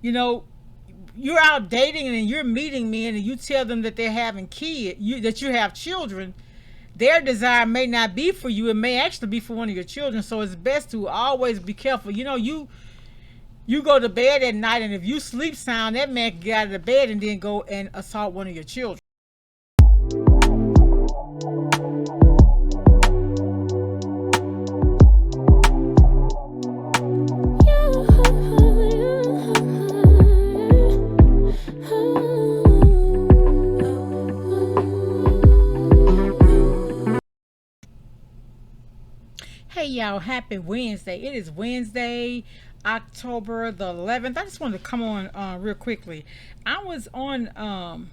You know, you're out dating and you're meeting men and you tell them that they're having kids, that you have children. Their desire may not be for you, it may actually be for one of your children. So it's best to always be careful. You go to bed at night, and if you sleep sound, that man can get out of the bed and then go and assault one of your children. Hey y'all, happy Wednesday. It is Wednesday, October the 11th. I just wanted to come on real quickly. I was on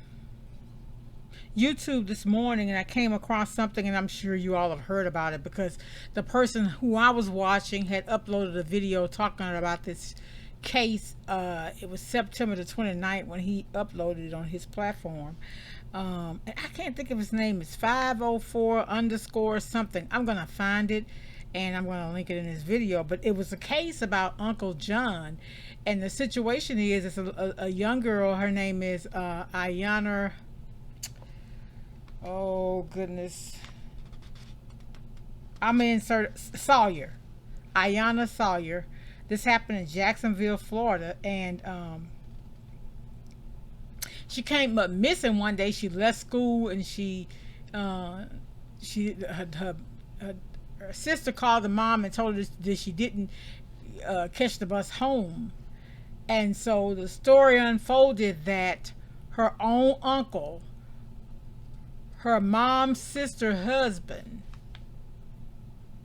YouTube this morning and I came across something, and I'm sure you all have heard about it because the person who I was watching had uploaded a video talking about this case. It was September the 29th when he uploaded it on his platform. And I can't think of his name. It's 504 underscore something. I'm going to find it and I'm going to link it in this video. But it was a case about Uncle John. And the situation is, it's a young girl. Her name is Iyana. Oh, goodness. I'm going to insert Sawyer. Iyana Sawyer. This happened in Jacksonville, Florida. And she came up missing one day. She left school and her sister called the mom and told her that she didn't catch the bus home. And so the story unfolded that her own uncle, her mom's sister husband,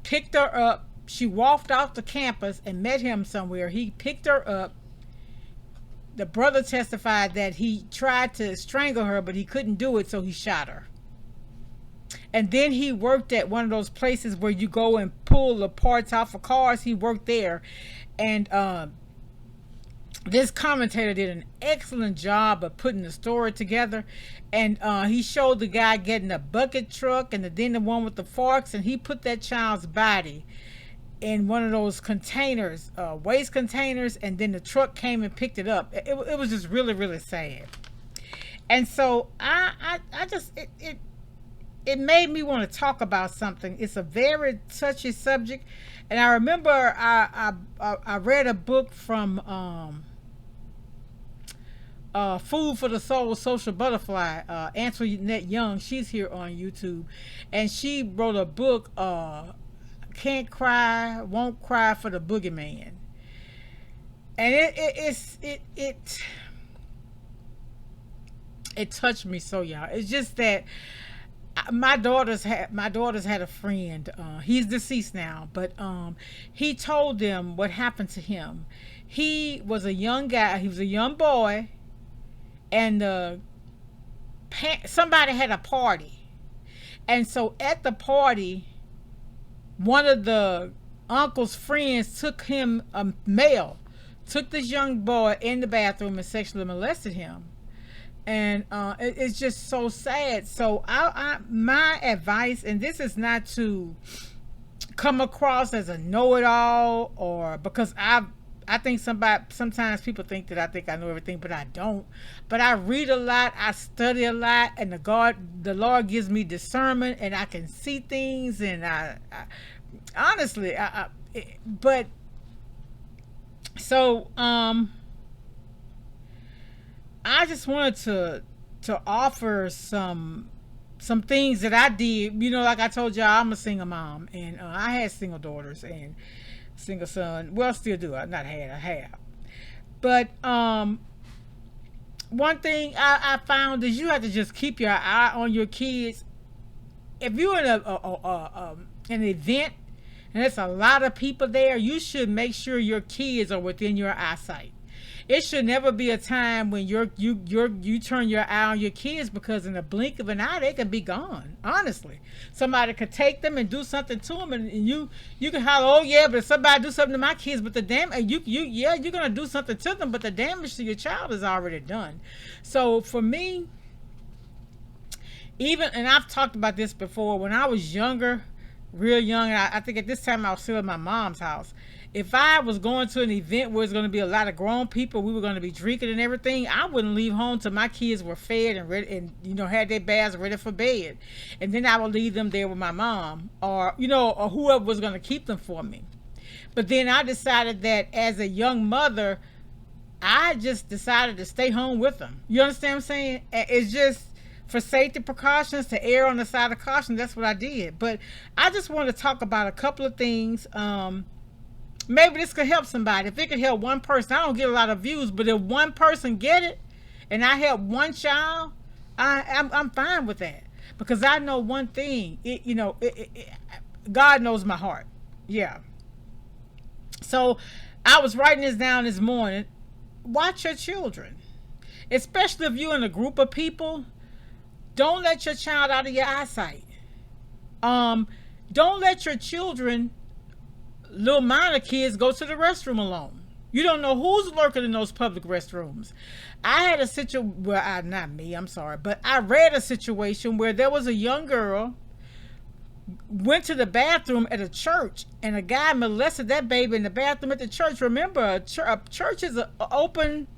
picked her up. She walked off the campus and met him somewhere. He picked her up. The brother testified that he tried to strangle her, but he couldn't do it, so he shot her. And then he worked at one of those places where you go and pull the parts out for cars. He worked there. And this commentator did an excellent job of putting the story together. And he showed the guy getting a bucket truck and then the one with the forks, and he put that child's body in one of those containers, waste containers, and then the truck came and picked it up. It was just really, really sad. And so I just it made me want to talk about something. It's a very touchy subject, and I remember I read a book from Food for the Soul, Social Butterfly, Antoinette Young. She's here on YouTube, and she wrote a book, Can't Cry, Won't Cry for the Boogeyman. And it touched me so, y'all. It's just that my daughters had a friend. He's deceased now, but he told them what happened to him. He was a young guy. He was a young boy, and somebody had a party, and so at the party, one of the uncle's friends took him, a male, took this young boy in the bathroom and sexually molested him. And it's just so sad. So my advice, and this is not to come across as a know-it-all, or because I think sometimes people think that I think I know everything, but I don't. But I read a lot, I study a lot, and the Lord gives me discernment, and I can see things, and I honestly, but so I just wanted to offer some things that I did. Like I told y'all, I'm a single mom, and I had single daughters and single son. Well, still do. I have. But one thing I found is you have to just keep your eye on your kids. If you're in an event and there's a lot of people there, you should make sure your kids are within your eyesight. It should never be a time when you turn your eye on your kids, because in a blink of an eye they can be gone. Honestly, somebody could take them and do something to them, and you can holler, "Oh yeah," but if somebody do something to my kids, but the damage you're gonna do something to them, but the damage to your child is already done. So for me, and I've talked about this before, when I was younger, real young, I think at this time I was still in my mom's house. if I was going to an event where it's going to be a lot of grown people, we were going to be drinking and everything, I wouldn't leave home till my kids were fed and ready, and had their baths ready for bed, and then I would leave them there with my mom, or or whoever was going to keep them for me. But then I decided that as a young mother, I just decided to stay home with them. You understand what I'm saying? It's just for safety precautions, to err on the side of caution. That's what I did. But I just want to talk about a couple of things. Maybe this could help somebody. If it could help one person, I don't get a lot of views, but if one person get it, and I help one child, I'm fine with that, because I know one thing. God knows my heart. Yeah. So I was writing this down this morning. Watch your children, especially if you're in a group of people. Don't let your child out of your eyesight. Don't let your children, little minor kids, go to the restroom alone. You don't know who's lurking in those public restrooms. I had a situation, well, not me, I'm sorry, but I read a situation where there was a young girl went to the bathroom at a church, and a guy molested that baby in the bathroom at the church. Remember, a church is an open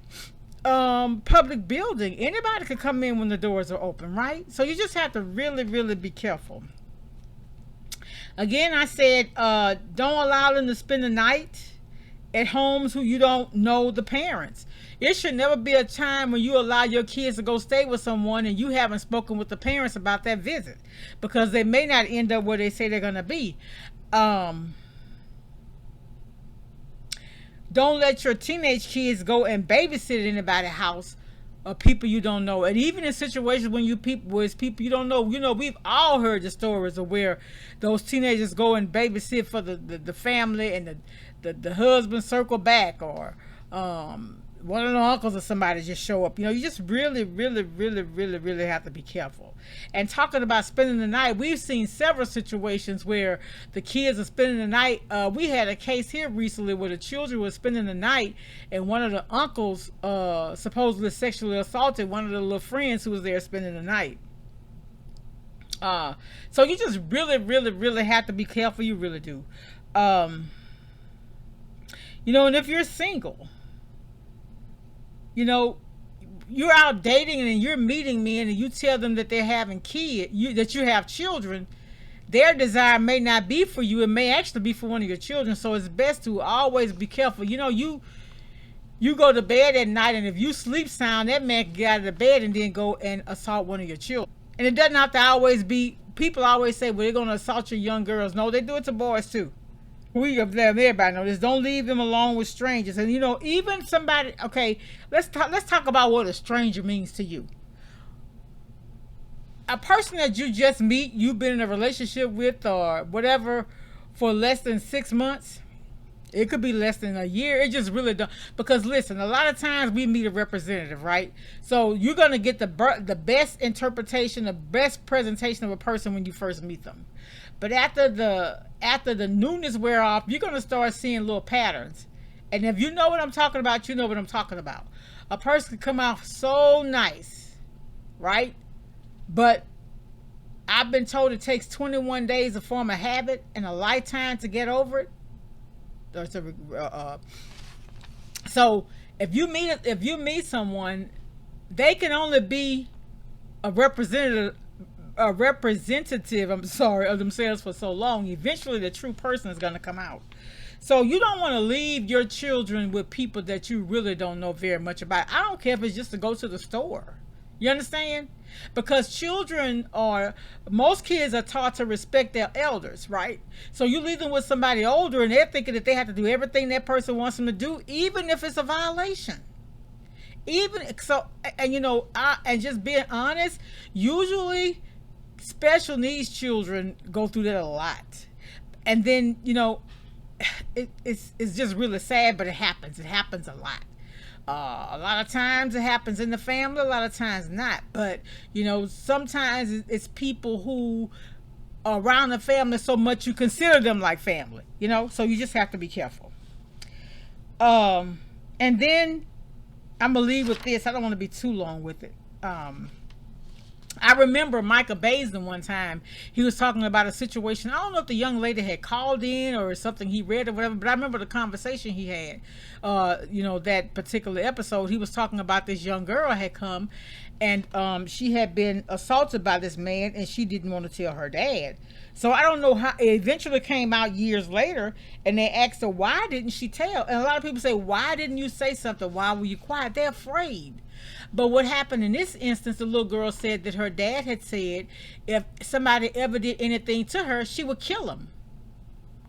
public building. Anybody could come in when the doors are open, right? So you just have to really, really be careful. Again, I said, don't allow them to spend the night at homes who you don't know the parents. It should never be a time when you allow your kids to go stay with someone and you haven't spoken with the parents about that visit, because they may not end up where they say they're going to be. Don't let your teenage kids go and babysit anybody's house or people you don't know. And even in situations when it's people you don't know, we've all heard the stories of where those teenagers go and babysit for the family, and the husband circle back, or one of the uncles or somebody just show up. You just really, really, really, really, really have to be careful. And talking about spending the night, we've seen several situations where the kids are spending the night. We had a case here recently where the children were spending the night, and one of the uncles supposedly sexually assaulted one of the little friends who was there spending the night. So you just really, really, really have to be careful. You really do. And if you're single, you're out dating and you're meeting men, and you tell them that they're having kids, that you have children, their desire may not be for you. It may actually be for one of your children. So it's best to always be careful. You go to bed at night, and if you sleep sound, that man can get out of the bed and then go and assault one of your children. And it doesn't have to always be, people always say, well, they're going to assault your young girls. No, they do it to boys too. Everybody know this. Don't leave them alone with strangers. And even somebody. Okay, let's talk about what a stranger means to you. A person that you just meet, you've been in a relationship with or whatever for less than 6 months. It could be less than a year. It just really don't. Because listen, a lot of times we meet a representative, right? So you're gonna get the best interpretation, the best presentation of a person when you first meet them. But after the newness wear off, you're gonna start seeing little patterns. And if you know what I'm talking about, you know what I'm talking about. A person can come out so nice, right? But I've been told it takes 21 days to form a habit and a lifetime to get over it. So if you meet someone, they can only be a representative of themselves for so long. Eventually the true person is going to come out. So you don't want to leave your children with people that you really don't know very much about. I don't care if it's just to go to the store. You understand? Because most kids are taught to respect their elders, right? So you leave them with somebody older, and they're thinking that they have to do everything that person wants them to do, even if it's a violation. And just being honest, usually special needs children go through that a lot. And then, it's just really sad, but it happens. It happens a lot. A lot of times it happens in the family, a lot of times not. But, sometimes it's people who are around the family so much you consider them like family, so you just have to be careful. And then I'm going to leave with this. I don't want to be too long with it. I remember Micah Basin one time. He was talking about a situation. I don't know if the young lady had called in or something he read or whatever, but I remember the conversation he had. That particular episode, he was talking about this young girl had come, and she had been assaulted by this man, and she didn't want to tell her dad. So I don't know how. It eventually came out years later, and they asked her, why didn't she tell? And a lot of people say, why didn't you say something? Why were you quiet? They're afraid. But what happened in this instance, the little girl said that her dad had said if somebody ever did anything to her, she would kill him,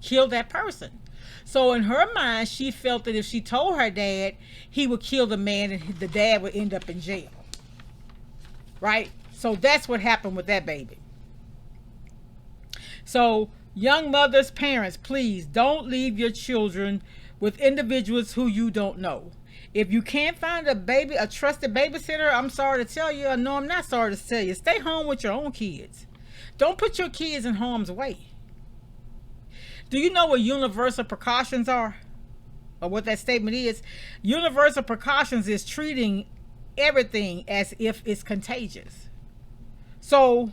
kill that person. So in her mind, she felt that if she told her dad, he would kill the man and the dad would end up in jail. Right? So that's what happened with that baby. So young mothers, parents, please don't leave your children with individuals who you don't know. If you can't find a trusted babysitter, I'm sorry to tell you. No, I'm not sorry to tell you. Stay home with your own kids. Don't put your kids in harm's way. Do you know what universal precautions are? Or what that statement is? Universal precautions is treating everything as if it's contagious. So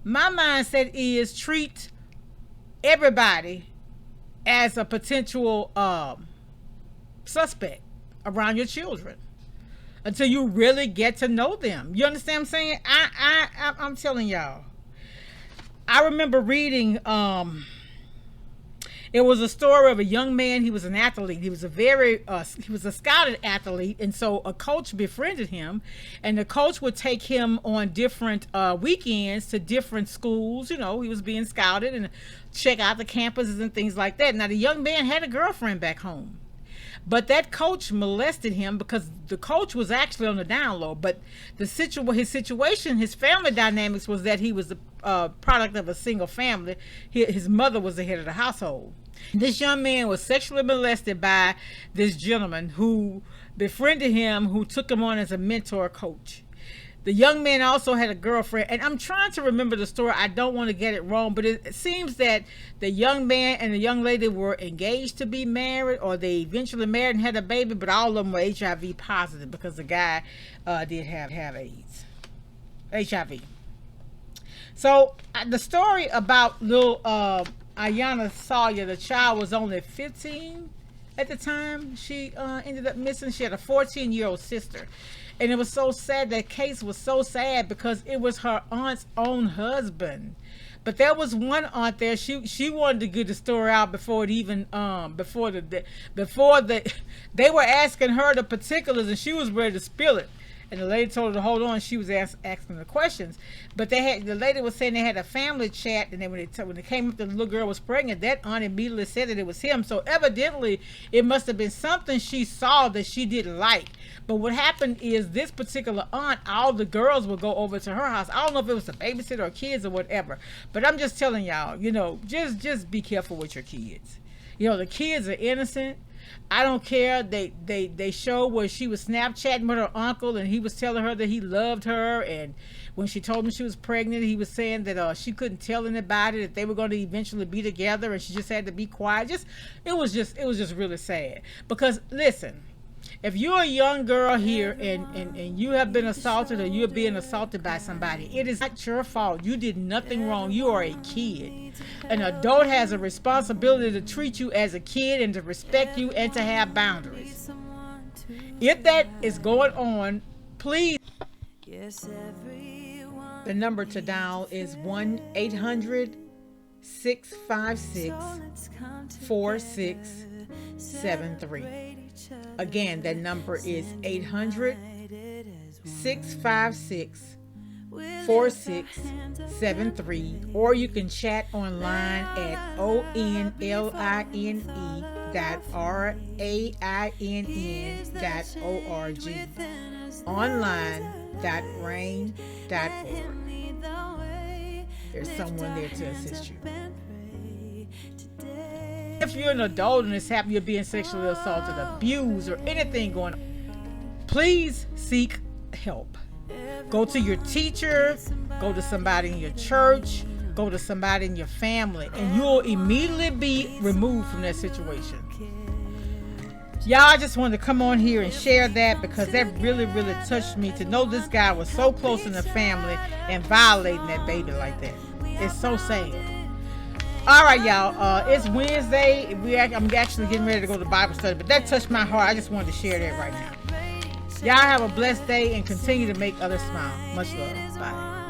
my mindset is treat everybody as a potential suspect around your children until you really get to know them. You understand what I'm saying? I'm telling y'all. I remember reading it was a story of a young man. He was an athlete. He was a scouted athlete, and so a coach befriended him, and the coach would take him on different weekends to different schools. He was being scouted and check out the campuses and things like that. Now the young man had a girlfriend back home, but that coach molested him because the coach was actually on the down low. But his situation, his family dynamics was that he was the product of a single family. His mother was the head of the household. This young man was sexually molested by this gentleman who befriended him, who took him on as a mentor coach. The young man also had a girlfriend, and I'm trying to remember the story. I don't want to get it wrong, but it seems that the young man and the young lady were engaged to be married, or they eventually married and had a baby, but all of them were HIV positive because the guy did have AIDS. HIV. So the story about little Iyana Sawyer, the child was only 15 at the time she ended up missing. She had a 14-year-old sister. And it was so sad. That case was so sad because it was her aunt's own husband. But there was one aunt there. She wanted to get the story out before it even they were asking her the particulars, and she was ready to spill it. And the lady told her to hold on. She was asking the questions. But the lady was saying they had a family chat, and then when it came up that the little girl was pregnant, that aunt immediately said that it was him. So evidently, it must have been something she saw that she didn't like. But what happened is this particular aunt, all the girls would go over to her house. I don't know if it was a babysitter or kids or whatever. But I'm just telling y'all, just be careful with your kids. The kids are innocent. I don't care. They show where she was Snapchatting with her uncle, and he was telling her that he loved her, and when she told him she was pregnant, he was saying that she couldn't tell anybody, that they were going to eventually be together, and she just had to be quiet. It was just really sad. Because listen, if you're a young girl here and you have been assaulted, or you're being assaulted by somebody, it is not your fault. You did nothing wrong. You are a kid. An adult has a responsibility to treat you as a kid and to respect you and to have boundaries. If that is going on, please. The number to dial is 1-800-656-4673. Again, that number is 800-656-4673, or you can chat online at online.rainn.org, online.rain.org. There's someone there to assist you. If you're an adult and it's happening, you're being sexually assaulted, abused, or anything going on, please seek help. Go to your teacher, go to somebody in your church, go to somebody in your family, and you'll immediately be removed from that situation. Y'all, I just wanted to come on here and share that because that really, really touched me to know this guy was so close in the family and violating that baby like that. It's so sad. All right, y'all. It's Wednesday. I'm actually getting ready to go to Bible study, but that touched my heart. I just wanted to share that right now. Y'all have a blessed day and continue to make others smile. Much love. Bye.